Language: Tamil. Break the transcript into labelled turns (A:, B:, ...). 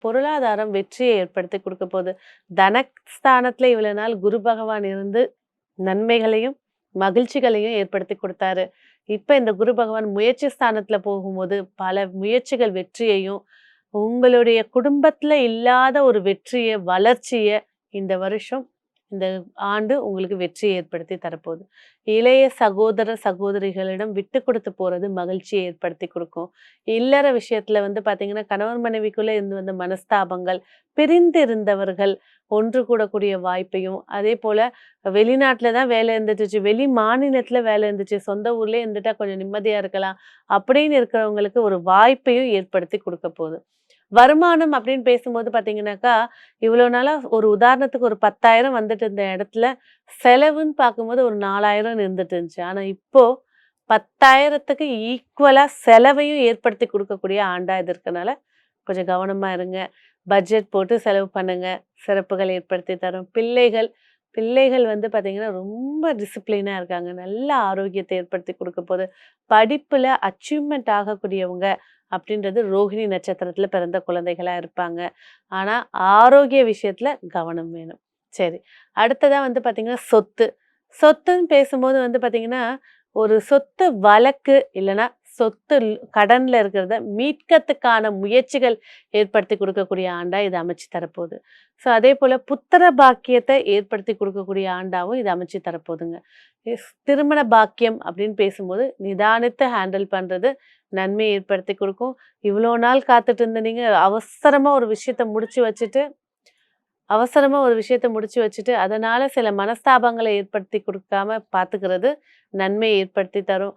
A: பொருளாதாரம் வெற்றியை ஏற்படுத்தி கொடுக்க போகுது. தனஸ்தானத்துல இவ்வளவு நாள் குரு பகவான் இருந்து நன்மைகளையும் மகிழ்ச்சிகளையும் ஏற்படுத்தி கொடுத்தாரு. இப்ப இந்த குரு பகவான் முயற்சி ஸ்தானத்துல போகும்போது பல முயற்சிகள் வெற்றியையும், உங்களுடைய குடும்பத்துல இல்லாத ஒரு வெற்றிய வளர்ச்சிய இந்த வருஷம் இந்த ஆண்டு உங்களுக்கு வெற்றியை ஏற்படுத்தி தரப்போகுது. இளைய சகோதர சகோதரிகளிடம் விட்டு கொடுத்து போறது மகிழ்ச்சியை ஏற்படுத்தி கொடுக்கும். இல்லற விஷயத்துல பாத்தீங்கன்னா கணவன் மனைவிக்குள்ள இருந்து வந்த மனஸ்தாபங்கள், பிரிந்து இருந்தவர்கள் ஒன்று கூடக்கூடிய வாய்ப்பையும், அதே போல வெளிநாட்டுல தான் வேலை இருந்துச்சு, வெளி மாநிலத்துல வேலை இருந்துச்சு, சொந்த ஊர்லயே இருந்துட்டா கொஞ்சம் நிம்மதியா இருக்கலாம் அப்படின்னு இருக்கிறவங்களுக்கு ஒரு வாய்ப்பையும் ஏற்படுத்தி கொடுக்க போகுது. வருமானம் அப்படின்னு பேசும்போது பார்த்தீங்கன்னாக்கா, இவ்வளோ நாளா ஒரு உதாரணத்துக்கு ஒரு 10,000 வந்துட்டு இருந்த இடத்துல, செலவுன்னு பார்க்கும்போது ஒரு 4,000 இருந்துட்டு இருந்துச்சு. ஆனா இப்போ 10,000க்கு ஈக்குவலா செலவையும் ஏற்படுத்தி குடுக்கக்கூடிய ஆண்டா இது இருக்கனால, கொஞ்சம் கவனமா இருங்க. பட்ஜெட் போட்டு செலவு பண்ணுங்க. சிறப்புகள் ஏற்படுத்தி தரும். பிள்ளைகள் பிள்ளைகள் பார்த்தீங்கன்னா, ரொம்ப டிசிப்ளினா இருக்காங்க. நல்ல ஆரோக்கியத்தை ஏற்படுத்தி குடுக்க போது. படிப்புல அச்சீவ்மென்ட் ஆகக்கூடியவங்க அப்படின்றது ரோகிணி நட்சத்திரத்துல பிறந்த குழந்தைகளா இருப்பாங்க. ஆனா, ஆரோக்கிய விஷயத்துல கவனம் வேணும். சரி. அடுத்ததா பார்த்தீங்கன்னா, சொத்து. சொத்துன்னு பேசும்போது பார்த்தீங்கன்னா, ஒரு சொத்து வழக்கு இல்லன்னா சொத்து கடன்ல இருக்கிறத மீட்கறதுக்கான முயற்சிகள் ஏற்படுத்தி குடுக்கக்கூடிய ஆண்டா இது அமைச்சு தரப்போகுது. ஸோ அதேபோல புத்திர பாக்கியத்த ஏற்படுத்தி குடுக்கக்கூடிய ஆண்டாவும் இது அமைச்சு தரப்போகுதுங்க. திருமண பாக்கியம் அப்படின்னு பேசும்போது நிதானித்து ஹேண்டில் பண்றது நன்மையை ஏற்படுத்தி கொடுக்கும். இவ்வளோ நாள் காத்துட்டு இருந்த நீங்க அவசரமா ஒரு விஷயத்த முடிச்சு வச்சுட்டு, அதனால சில மனஸ்தாபங்களை ஏற்படுத்தி குடுக்காம பார்த்துக்கிறது நன்மையை ஏற்படுத்தி தரும்.